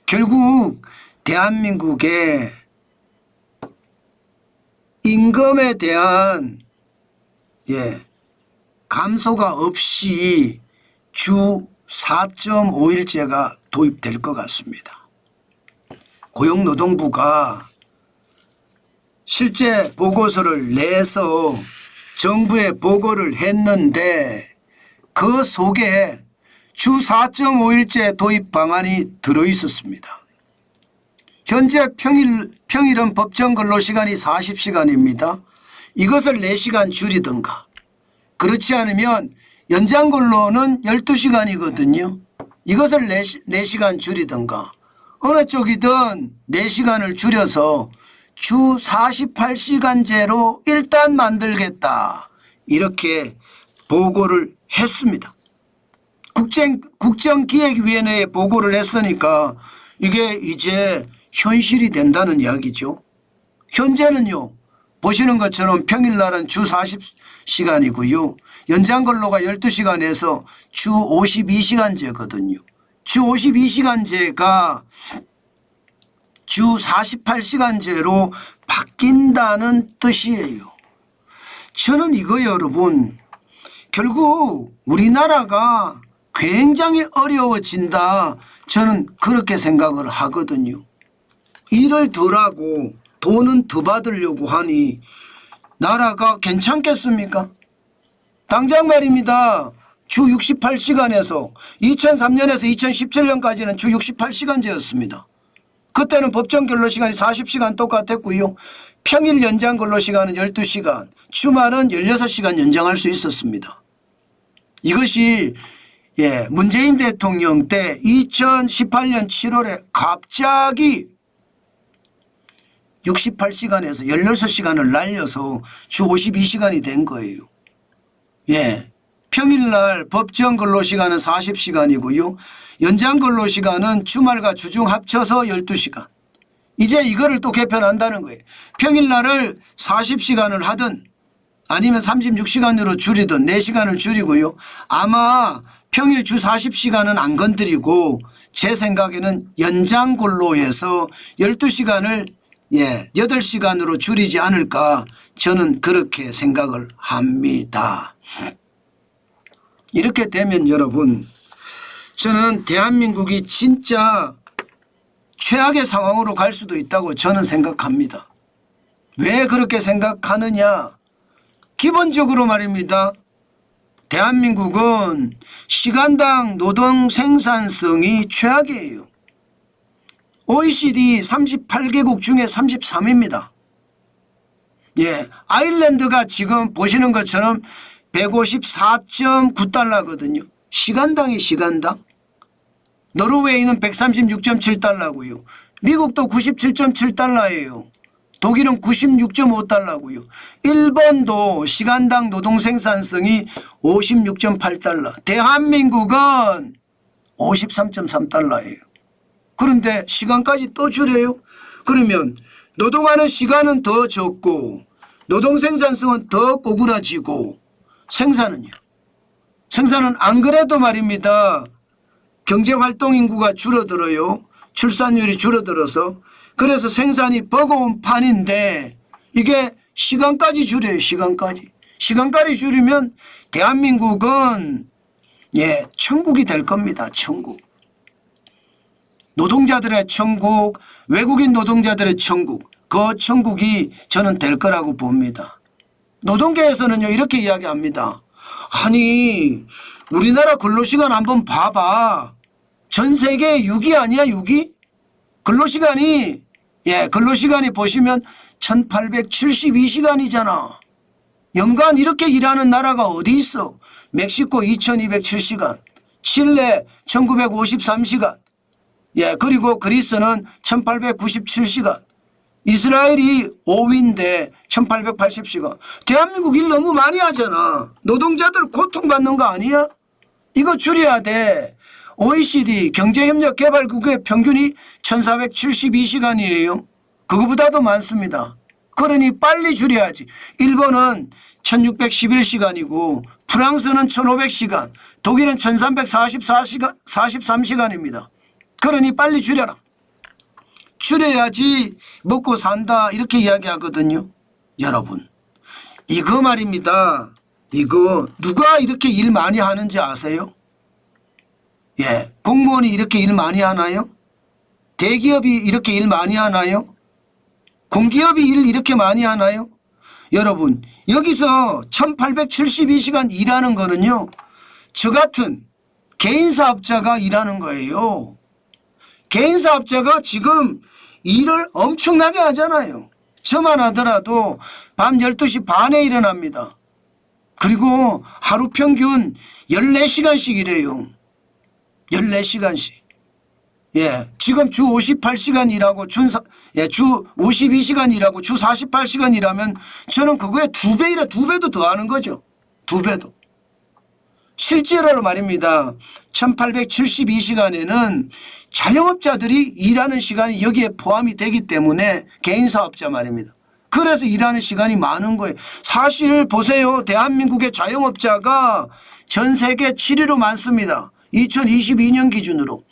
결국 대한민국의 임금에 대한 감소가 없이 주 4.5일제가 도입될 것 같습니다. 고용노동부가 실제 보고서를 내서 정부에 보고를 했는데 그 속에 주 4.5일제 도입 방안이 들어있었습니다. 현재 평일은 법정 근로시간이 40시간입니다. 이것을 4시간 줄이든가, 그렇지 않으면 연장 근로는 12시간이거든요. 이것을 4시간 줄이든가, 어느 쪽이든 4시간을 줄여서 주 48시간제로 일단 만들겠다, 이렇게 보고를 했습니다. 국정기획위원회에 보고를 했으니까 이게 이제 현실이 된다는 이야기죠. 현재는요, 보시는 것처럼 평일날은 주 40시간이고요. 연장근로가 12시간에서 주 52시간제거든요. 주 52시간제가 주 48시간제로 바뀐다는 뜻이에요. 저는 이거 여러분, 결국 우리나라가 굉장히 어려워진다, 저는 그렇게 생각을 하거든요. 일을 덜 하고 돈은 더 받으려고 하니 나라가 괜찮겠습니까? 당장 말입니다. 주 68시간에서 2003년에서 2017년까지는 주 68시간제였습니다. 그때는 법정 근로시간이 40시간 똑같았고요. 평일 연장 근로시간은 12시간, 주말은 16시간 연장할 수 있었습니다. 이것이 문재인 대통령 때 2018년 7월에 갑자기 68시간에서 16시간을 날려서 주 52시간이 된 거예요. 평일날 법정 근로시간은 40시간이고요. 연장 근로시간은 주말과 주중 합쳐서 12시간. 이제 이거를 또 개편한다는 거예요. 평일날을 40시간을 하든 아니면 36시간으로 줄이든 4시간을 줄이고요. 아마 평일 주 40시간은 안 건드리고 제 생각에는 연장 근로에서 12시간을 8시간으로 줄이지 않을까, 저는 그렇게 생각을 합니다. 이렇게 되면 여러분, 저는 대한민국이 진짜 최악의 상황으로 갈 수도 있다고 저는 생각합니다. 왜 그렇게 생각하느냐? 기본적으로 말입니다. 대한민국은 시간당 노동 생산성이 최악이에요. OECD 38개국 중에 33위입니다. 아일랜드가 지금 보시는 것처럼 154.9달러거든요. 시간당. 노르웨이는 136.7달러고요. 미국도 97.7달러예요. 독일은 96.5달러고요. 일본도 시간당 노동 생산성이 56.8달러. 대한민국은 53.3달러예요. 그런데 시간까지 또 줄여요? 그러면 노동하는 시간은 더 적고 노동 생산성은 더 꼬꾸라지고 생산은요? 생산은 안 그래도 말입니다. 경제활동 인구가 줄어들어요. 출산율이 줄어들어서. 그래서 생산이 버거운 판인데 이게 시간까지 줄여요. 시간까지 줄이면 대한민국은 천국이 될 겁니다. 천국. 노동자들의 천국, 외국인 노동자들의 천국, 그 천국이 저는 될 거라고 봅니다. 노동계에서는요, 이렇게 이야기합니다. 아니, 우리나라 근로시간 한번 봐봐. 전 세계 6위 아니야, 6위? 근로시간이 보시면 1872시간이잖아. 연간 이렇게 일하는 나라가 어디 있어? 멕시코 2207시간, 칠레 1953시간, 그리고 그리스는 1897시간, 이스라엘이 5위인데 1880시간. 대한민국 일 너무 많이 하잖아. 노동자들 고통받는 거 아니야? 이거 줄여야 돼. OECD 경제협력개발국의 평균이 1472시간이에요. 그거보다도 많습니다. 그러니 빨리 줄여야지. 일본은 1611시간이고 프랑스는 1500시간, 독일은 1343시간입니다. 그러니 빨리 줄여라. 줄여야지 먹고 산다 이렇게 이야기하거든요. 여러분 이거 말입니다. 이거 누가 이렇게 일 많이 하는지 아세요? 예, 공무원이 이렇게 일 많이 하나요? 대기업이 이렇게 일 많이 하나요? 공기업이 일 이렇게 많이 하나요? 여러분 여기서 1872시간 일하는 거는요. 저 같은 개인사업자가 일하는 거예요. 개인사업자가 지금 일을 엄청나게 하잖아요. 저만 하더라도 밤 12시 반에 일어납니다. 그리고 하루 평균 14시간씩 일해요. 14시간씩. 예, 지금 주 58시간 일하고 주 52시간 일하고 주 48시간 일하면 저는 그거에 2배도 더 하는 거죠. 2배도. 실제로 말입니다. 1872시간에는 자영업자들이 일하는 시간이 여기에 포함이 되기 때문에 개인사업자 말입니다. 그래서 일하는 시간이 많은 거예요. 사실 보세요. 대한민국의 자영업자가 전 세계 7위로 많습니다. 2022년 기준으로.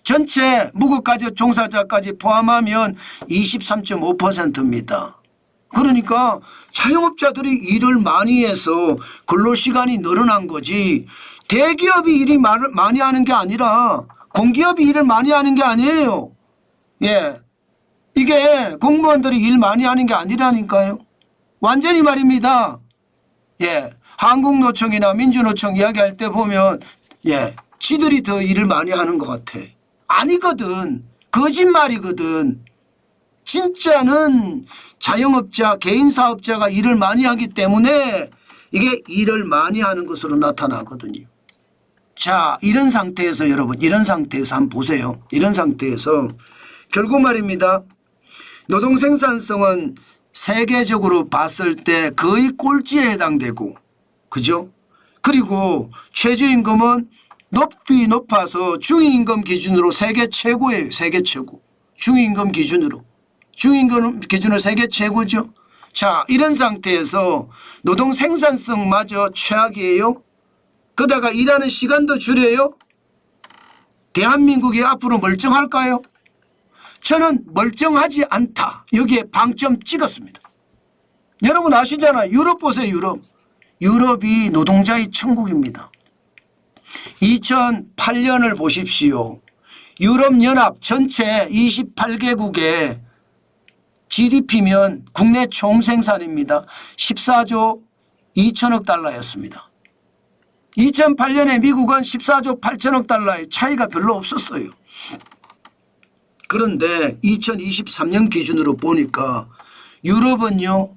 전체 무급가족 종사자까지 포함하면 23.5%입니다. 그러니까 자영업자들이 일을 많이 해서 근로시간이 늘어난 거지 대기업이 일이 많이 하는 게 아니라 공기업이 일을 많이 하는 게 아니에요. 예, 이게 공무원들이 일 많이 하는 게 아니라니까요. 완전히 말입니다. 예, 한국노총이나 민주노총 이야기할 때 보면 예, 지들이 더 일을 많이 하는 것 같아. 아니거든. 거짓말이거든. 진짜는 자영업자, 개인사업자가 일을 많이 하기 때문에 이게 일을 많이 하는 것으로 나타나거든요. 자, 이런 상태에서 여러분, 이런 상태에서 한번 보세요. 이런 상태에서 결국 말입니다. 노동 생산성은 세계적으로 봤을 때 거의 꼴찌에 해당되고, 그죠? 그리고 최저임금은 높아서 중위임금 기준으로 세계 최고예요. 세계 최고. 중위임금 기준으로. 중위임금 기준으로 세계 최고죠. 자, 이런 상태에서 노동 생산성마저 최악이에요. 그러다가 일하는 시간도 줄여요. 대한민국이 앞으로 멀쩡할까요? 저는 멀쩡하지 않다. 여기에 방점 찍었습니다. 여러분 아시잖아요. 유럽 보세요. 유럽. 유럽이 노동자의 천국입니다. 2008년을 보십시오. 유럽연합 전체 28개국의 GDP면 국내 총생산입니다. 14조 2천억 달러였습니다. 2008년에 미국은 14조 8천억 달러의 차이가 별로 없었어요. 그런데 2023년 기준으로 보니까 유럽은요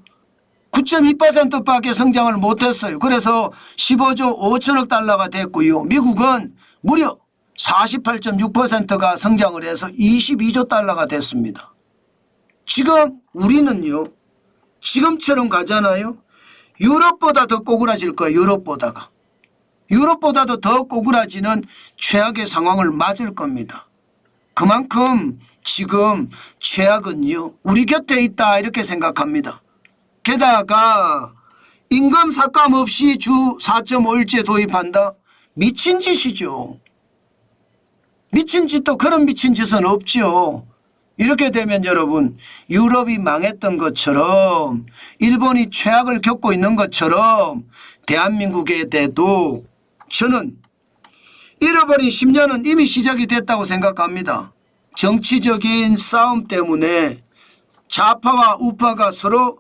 9.2%밖에 성장을 못했어요. 그래서 15조 5천억 달러가 됐고요. 미국은 무려 48.6%가 성장을 해서 22조 달러가 됐습니다. 지금 우리는요 지금처럼 가잖아요. 유럽보다 더 꼬꾸라질 거예요. 유럽보다도 더 꼬꾸라지는 최악의 상황을 맞을 겁니다. 그만큼 지금 최악은요 우리 곁에 있다 이렇게 생각합니다. 게다가 임금 삭감 없이 주 4.5일제 도입한다? 미친 짓이죠. 미친 짓도 그런 미친 짓은 없죠. 이렇게 되면 여러분 유럽이 망했던 것처럼 일본이 최악을 겪고 있는 것처럼 대한민국에 대해도 저는 잃어버린 10년은 이미 시작이 됐다고 생각합니다. 정치적인 싸움 때문에 좌파와 우파가 서로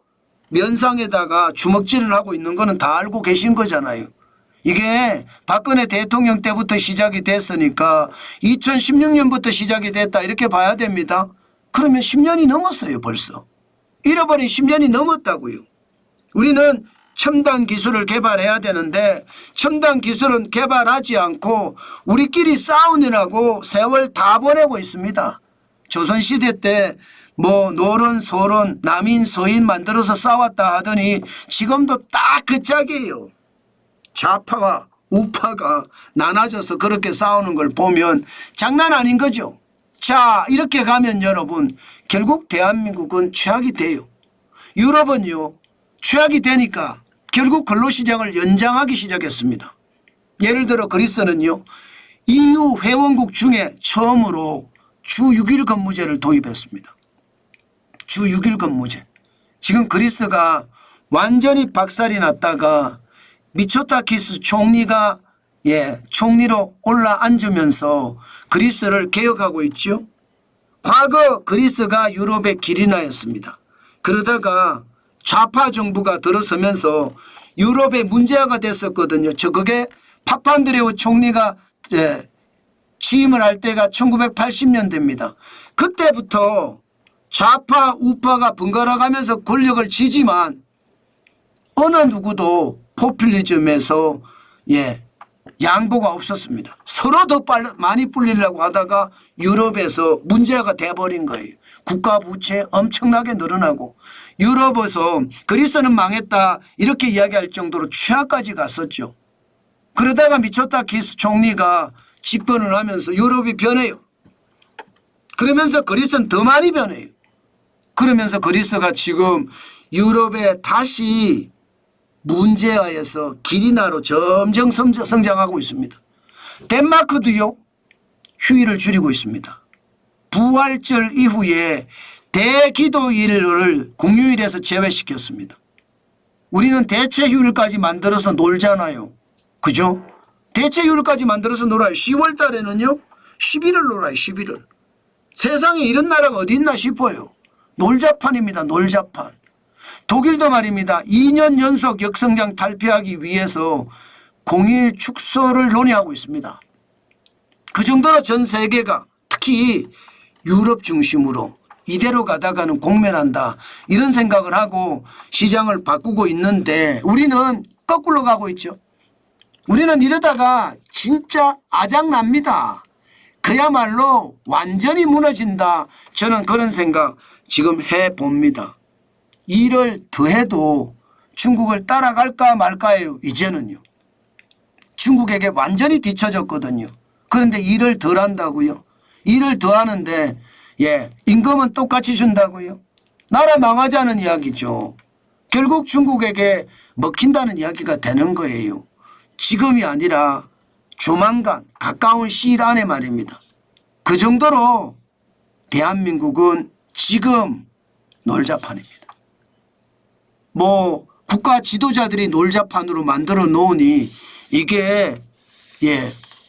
면상에다가 주먹질을 하고 있는 거는 다 알고 계신 거잖아요. 이게 박근혜 대통령 때부터 시작이 됐으니까 2016년부터 시작이 됐다 이렇게 봐야 됩니다. 그러면 10년이 넘었어요 벌써. 잃어버린 10년이 넘었다고요. 우리는 첨단 기술을 개발해야 되는데 첨단 기술은 개발하지 않고 우리끼리 싸우느라고 세월 다 보내고 있습니다. 조선시대 때 뭐 노론 소론 남인 서인 만들어서 싸웠다 하더니 지금도 딱 그 짝이에요. 좌파와 우파가 나눠져서 그렇게 싸우는 걸 보면 장난 아닌 거죠. 자 이렇게 가면 여러분 결국 대한민국은 최악이 돼요. 유럽은요 최악이 되니까 결국 근로시장을 연장하기 시작했습니다. 예를 들어 그리스는요 EU 회원국 중에 처음으로 주 6일 근무제를 도입했습니다. 주 6일 근무제. 지금 그리스가 완전히 박살이 났다가 미초타키스 총리가 총리로 올라앉으면서 그리스를 개혁하고 있죠. 과거 그리스가 유럽의 기린나였습니다. 그러다가 좌파 정부가 들어서면서 유럽의 문제가 됐었거든요. 그게 파판드레오 총리가 취임을 할 때가 1980년대입니다. 그때부터 좌파 우파가 번갈아 가면서 권력을 쥐지만 어느 누구도 포퓰리즘에서 양보가 없었습니다. 서로 더 많이 불리려고 하다가 유럽에서 문제가 돼버린 거예요. 국가 부채 엄청나게 늘어나고 유럽에서 그리스는 망했다 이렇게 이야기할 정도로 최악까지 갔었죠. 그러다가 미초타키스 총리가 집권을 하면서 유럽이 변해요. 그러면서 그리스는 더 많이 변해요. 그러면서 그리스가 지금 유럽에 다시 문제하에서 기린나로 점점 성장하고 있습니다. 덴마크도요. 휴일을 줄이고 있습니다. 부활절 이후에 대기도일을 공휴일에서 제외시켰습니다. 우리는 대체 휴일까지 만들어서 놀잖아요. 그죠? 대체 휴일까지 만들어서 놀아요. 10월 달에는요. 11일 놀아요. 11일. 세상에 이런 나라가 어디 있나 싶어요. 놀자판입니다. 놀자판. 독일도 말입니다. 2년 연속 역성장 탈피하기 위해서 공휴일 축소를 논의하고 있습니다. 그 정도로 전 세계가 특히 유럽 중심으로 이대로 가다가는 공멸한다 이런 생각을 하고 시장을 바꾸고 있는데 우리는 거꾸로 가고 있죠. 우리는 이러다가 진짜 아작납니다. 그야말로 완전히 무너진다. 저는 그런 생각 지금 해봅니다. 일을 더해도 중국을 따라갈까 말까요. 이제는요. 중국에게 완전히 뒤처졌거든요. 그런데 일을 덜 한다고요. 일을 더 하는데 임금은 똑같이 준다고요. 나라 망하자는 이야기죠. 결국 중국에게 먹힌다는 이야기가 되는 거예요. 지금이 아니라 조만간 가까운 시일 안에 말입니다. 그 정도로 대한민국은 지금 놀자판입니다. 국가 지도자들이 놀자판으로 만들어 놓으니 이게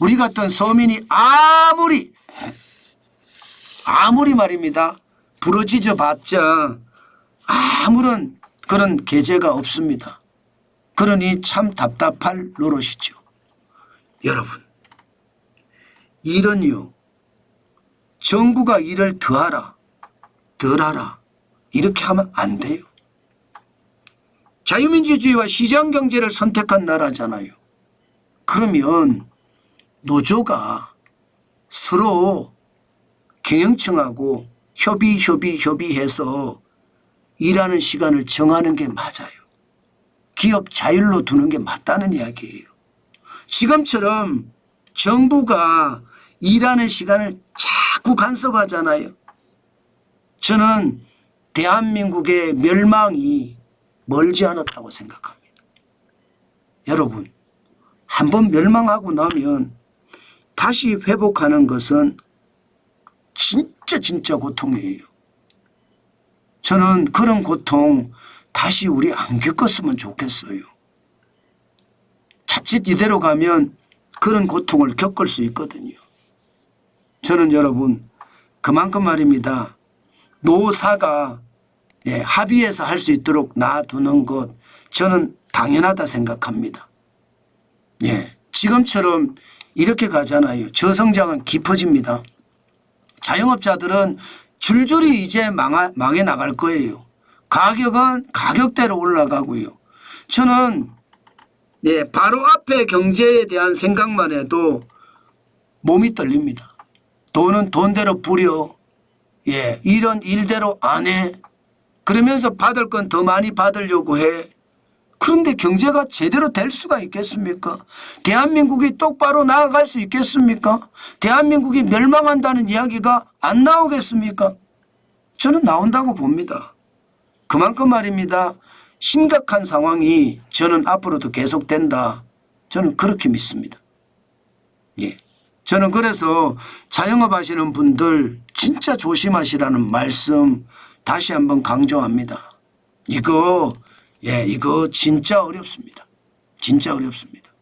우리 같은 서민이 아무리 말입니다. 부러지져 봤자 아무런 그런 계제가 없습니다. 그러니 참 답답할 노릇이죠. 여러분, 일은요. 정부가 일을 더하라, 덜하라 이렇게 하면 안 돼요. 자유민주주의와 시장경제를 선택한 나라잖아요. 그러면 노조가 서로 경영층하고 협의해서 일하는 시간을 정하는 게 맞아요. 기업 자율로 두는 게 맞다는 이야기예요. 지금처럼 정부가 일하는 시간을 자꾸 간섭하잖아요. 저는 대한민국의 멸망이 멀지 않았다고 생각합니다. 여러분, 한번 멸망하고 나면 다시 회복하는 것은 진짜 고통이에요. 저는 그런 고통 다시 우리 안 겪었으면 좋겠어요. 자칫 이대로 가면 그런 고통을 겪을 수 있거든요. 저는 여러분 그만큼 말입니다. 노사가 합의해서 할 수 있도록 놔두는 것 저는 당연하다 생각합니다. 지금처럼 이렇게 가잖아요. 저성장은 깊어집니다. 자영업자들은 줄줄이 이제 망해 나갈 거예요. 가격은 가격대로 올라가고요. 저는 바로 앞에 경제에 대한 생각만 해도 몸이 떨립니다. 돈은 돈대로 부려. 일은 일대로 안 해. 그러면서 받을 건 더 많이 받으려고 해. 그런데 경제가 제대로 될 수가 있겠습니까? 대한민국이 똑바로 나아갈 수 있겠습니까? 대한민국이 멸망한다는 이야기가 안 나오겠습니까? 저는 나온다고 봅니다. 그만큼 말입니다. 심각한 상황이 저는 앞으로도 계속된다. 저는 그렇게 믿습니다. 저는 그래서 자영업 하시는 분들 진짜 조심하시라는 말씀 다시 한번 강조합니다. 이거 진짜 어렵습니다. 진짜 어렵습니다.